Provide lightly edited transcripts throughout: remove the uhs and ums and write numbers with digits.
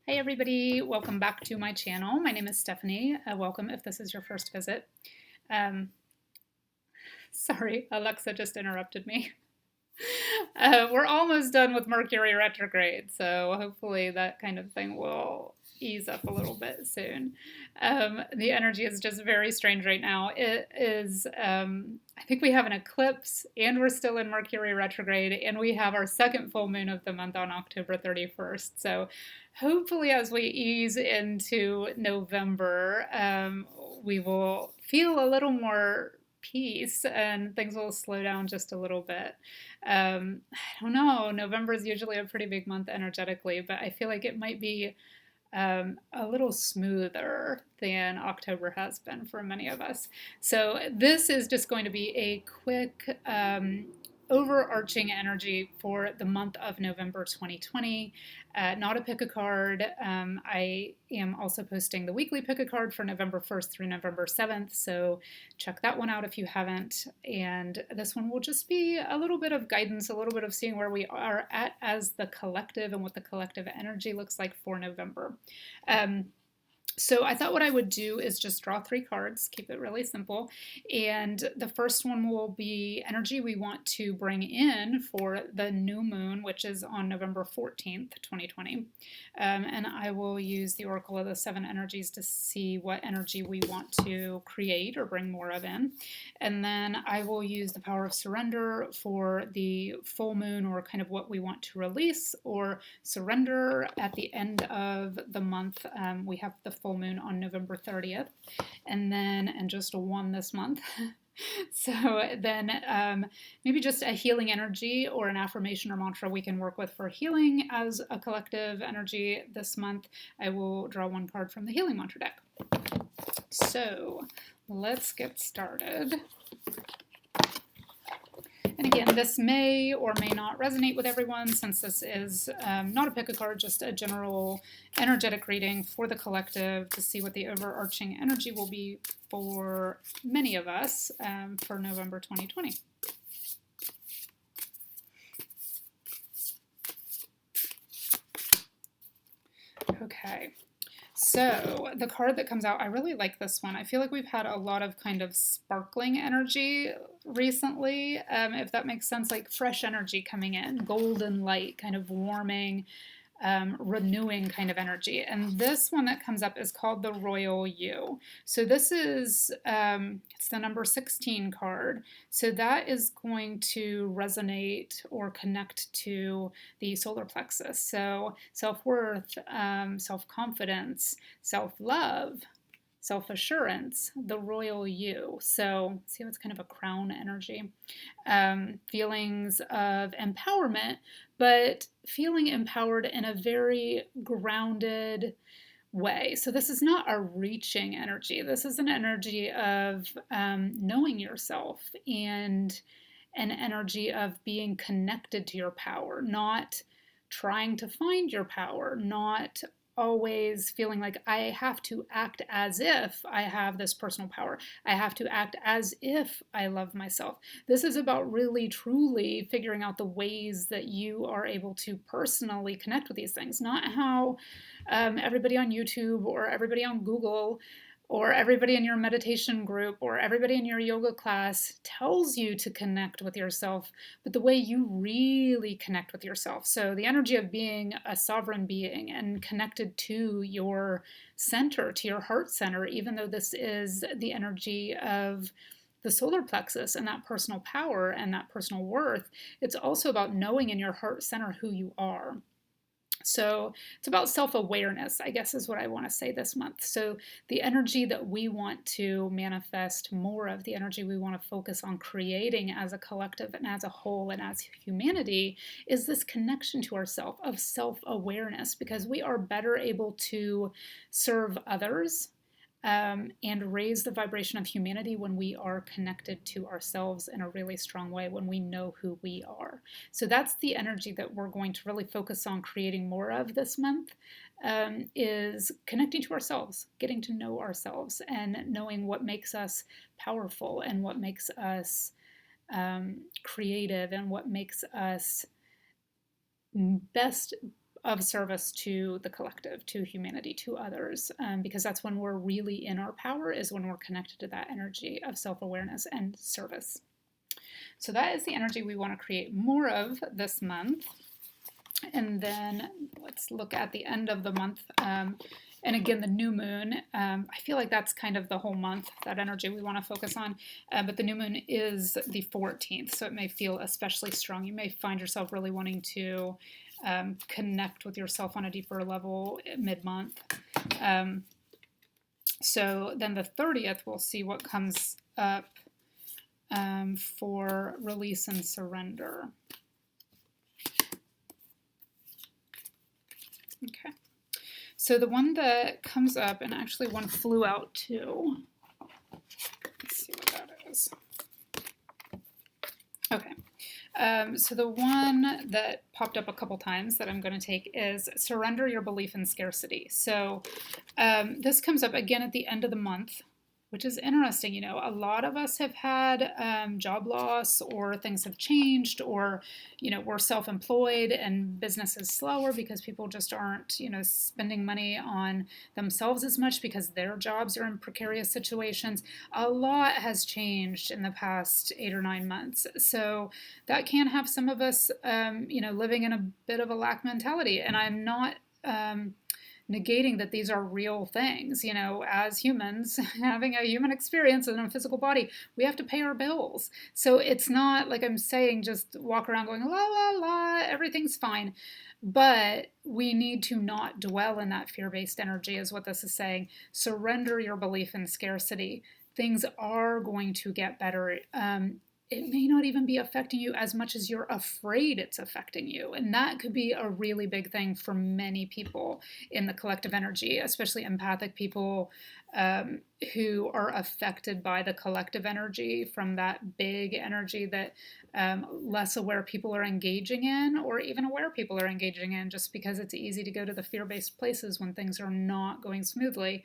Hey everybody, welcome back to my channel. My name is Stephanie. Welcome if this is your first visit. Um, Sorry, Alexa just interrupted me. We're almost done with Mercury retrograde, so hopefully that kind of thing will ease up a little bit soon. The energy is just very strange right now. It is, I think we have an eclipse, and we're still in Mercury retrograde, and we have our second full moon of the month on October 31st. So hopefully, as we ease into November, we will feel a little more peace and things will slow down just a little bit. I don't know. November is usually a pretty big month energetically, but I feel like it might be a little smoother than October has been for many of us. So, this is just going to be a quick overarching energy for the month of November 2020. Not a pick a card. I am also posting the weekly pick a card for November 1st through November 7th, so check that one out if you haven't. And this one will just be a little bit of guidance, a little bit of seeing where we are at as the collective and what the collective energy looks like for November. So I thought what I would do is just draw 3 cards, keep it really simple. And the first one will be energy we want to bring in for the new moon, which is on November 14th, 2020. And I will use the Oracle of the Seven Energies to see what energy we want to create or bring more of in. And then I will use the power of surrender for the full moon, or kind of what we want to release or surrender at the end of the month. We have the full moon on November 30th, and just a one this month. So then maybe just a healing energy or an affirmation or mantra we can work with for healing as a collective energy this month. I will draw 1 card from the healing mantra deck. So let's get started. And again, this may or may not resonate with everyone, since this is not a pick a card, just a general energetic reading for the collective to see what the overarching energy will be for many of us for November 2020. Okay. So the card that comes out, I really like this one. I feel like we've had a lot of kind of sparkling energy recently, if that makes sense, like fresh energy coming in, golden light, kind of warming, renewing kind of energy. And this one that comes up is called the Royal You. So this is, it's the number 16 card. So that is going to resonate or connect to the solar plexus. So self-worth, self-confidence, self-love, self-assurance, the Royal You. So see, it's kind of a crown energy. Feelings of empowerment, but feeling empowered in a very grounded way. So this is not a reaching energy. This is an energy of knowing yourself, and an energy of being connected to your power, not trying to find your power, not always feeling like I have to act as if I have this personal power. I have to act as if I love myself. This is about really truly figuring out the ways that you are able to personally connect with these things, not how everybody on YouTube or everybody on Google or everybody in your meditation group or everybody in your yoga class tells you to connect with yourself, but the way you really connect with yourself. So the energy of being a sovereign being and connected to your center, to your heart center, even though this is the energy of the solar plexus and that personal power and that personal worth, it's also about knowing in your heart center who you are. So it's about self-awareness, I guess, is what I want to say this month. So the energy that we want to manifest more of, the energy we want to focus on creating as a collective and as a whole and as humanity, is this connection to ourself of self-awareness, because we are better able to serve others and raise the vibration of humanity when we are connected to ourselves in a really strong way, when we know who we are. So that's the energy that we're going to really focus on creating more of this month, is connecting to ourselves, getting to know ourselves, and knowing what makes us powerful and what makes us creative and what makes us best of service to the collective, to humanity, to others, because that's when we're really in our power, is when we're connected to that energy of self-awareness and service. So that is the energy we want to create more of this month. And then let's look at the end of the month. And again, the new moon, I feel like that's kind of the whole month, that energy we want to focus on. But the new moon is the 14th, so it may feel especially strong. You may find yourself really wanting to connect with yourself on a deeper level mid-month. So then the 30th, we'll see what comes up for release and surrender. Okay, so the one that comes up, and actually one flew out too. Let's see what that is. Okay, so the one that popped up a couple times that I'm going to take is surrender your belief in scarcity. So this comes up again at the end of the month, which is interesting. You know, a lot of us have had job loss, or things have changed, or, you know, we're self-employed and business is slower because people just aren't, you know, spending money on themselves as much because their jobs are in precarious situations. A lot has changed in the past 8 or 9 months. So that can have some of us, you know, living in a bit of a lack mentality. And I'm not negating that these are real things. You know, as humans, having a human experience in a physical body, we have to pay our bills. So it's not like I'm saying just walk around going, la, la, la, everything's fine. But we need to not dwell in that fear-based energy, is what this is saying. Surrender your belief in scarcity. Things are going to get better. It may not even be affecting you as much as you're afraid it's affecting you. And that could be a really big thing for many people in the collective energy, especially empathic people who are affected by the collective energy from that big energy that less aware people are engaging in, or even aware people are engaging in, just because it's easy to go to the fear-based places when things are not going smoothly.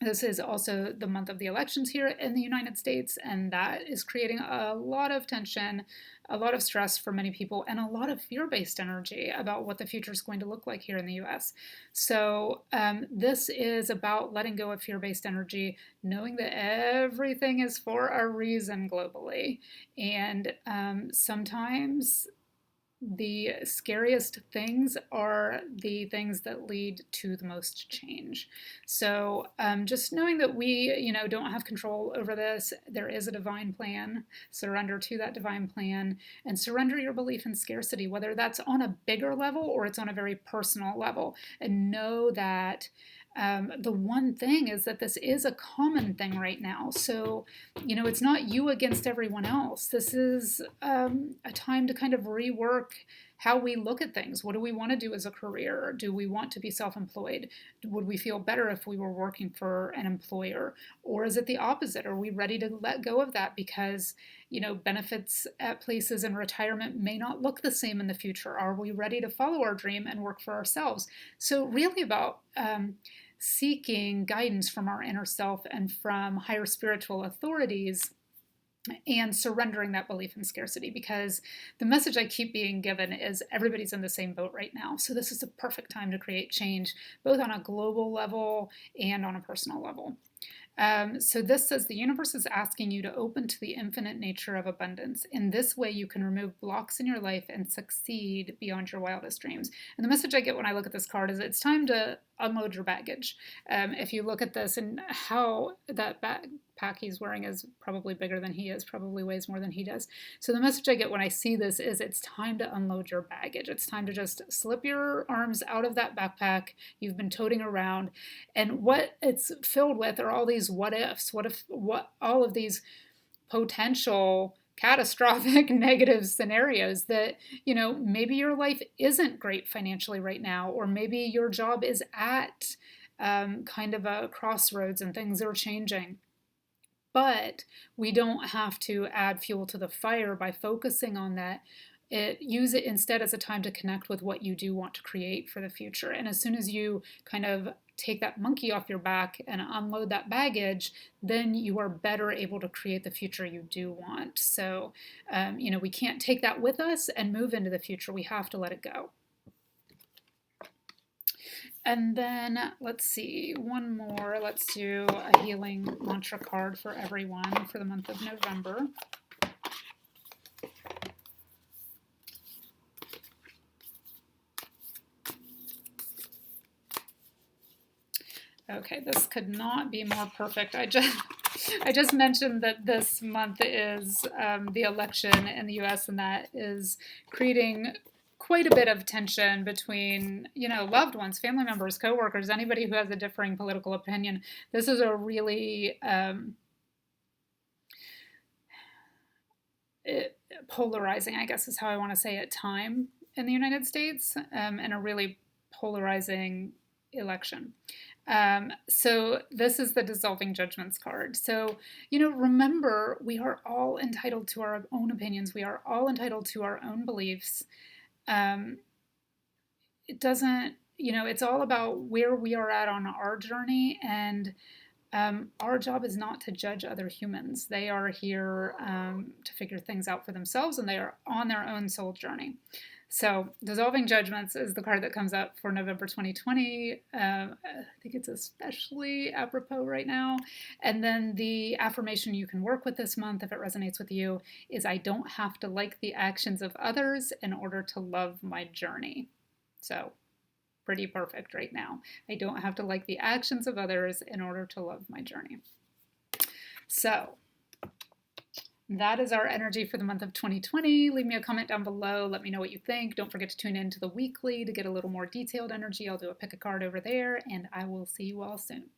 This is also the month of the elections here in the United States, and that is creating a lot of tension, a lot of stress for many people, and a lot of fear-based energy about what the future is going to look like here in the US. So this is about letting go of fear-based energy, knowing that everything is for a reason globally. And sometimes the scariest things are the things that lead to the most change. So just knowing that we, you know, don't have control over this, there is a divine plan. Surrender to that divine plan, and surrender your belief in scarcity, whether that's on a bigger level or it's on a very personal level, and know that the one thing is that this is a common thing right now. So, you know, it's not you against everyone else. This is a time to kind of rework how we look at things. What do we want to do as a career? Do we want to be self-employed? Would we feel better if we were working for an employer? Or is it the opposite? Are we ready to let go of that because, you know, benefits at places and retirement may not look the same in the future? Are we ready to follow our dream and work for ourselves? So really about seeking guidance from our inner self and from higher spiritual authorities, and surrendering that belief in scarcity, because the message I keep being given is everybody's in the same boat right now. So this is the perfect time to create change, both on a global level and on a personal level. So this says the universe is asking you to open to the infinite nature of abundance. In this way, you can remove blocks in your life and succeed beyond your wildest dreams. And the message I get when I look at this card is it's time to unload your baggage. If you look at this and how that backpack he's wearing is probably bigger than he is, probably weighs more than he does. So the message I get when I see this is it's time to unload your baggage. It's time to just slip your arms out of that backpack you've been toting around. And what it's filled with are all these what ifs. What all of these potential catastrophic negative scenarios that, you know, maybe your life isn't great financially right now, or maybe your job is at kind of a crossroads and things are changing. But we don't have to add fuel to the fire by focusing on that. Use it instead as a time to connect with what you do want to create for the future. And as soon as you kind of take that monkey off your back and unload that baggage, then you are better able to create the future you do want. So, you know, we can't take that with us and move into the future. We have to let it go. And then let's see, one more. Let's do a healing mantra card for everyone for the month of November. Okay, this could not be more perfect. I just mentioned that this month is the election in the U.S. and that is creating quite a bit of tension between, loved ones, family members, coworkers, anybody who has a differing political opinion. This is a really polarizing, I guess is how I want to say it, time in the United States, and a really polarizing election. So this is the dissolving judgments card. So, remember, we are all entitled to our own opinions. We are all entitled to our own beliefs. Um, it doesn't, it's all about where we are at on our journey. And our job is not to judge other humans. They are here to figure things out for themselves, and they are on their own soul journey. So, Dissolving Judgments is the card that comes up for November 2020. I think it's especially apropos right now. And then the affirmation you can work with this month, if it resonates with you, is I don't have to like the actions of others in order to love my journey. So, pretty perfect right now. I don't have to like the actions of others in order to love my journey. So, that is our energy for the month of 2020. Leave me a comment down below. Let me know what you think. Don't forget to tune in to the weekly to get a little more detailed energy. I'll do a pick a card over there, and I will see you all soon.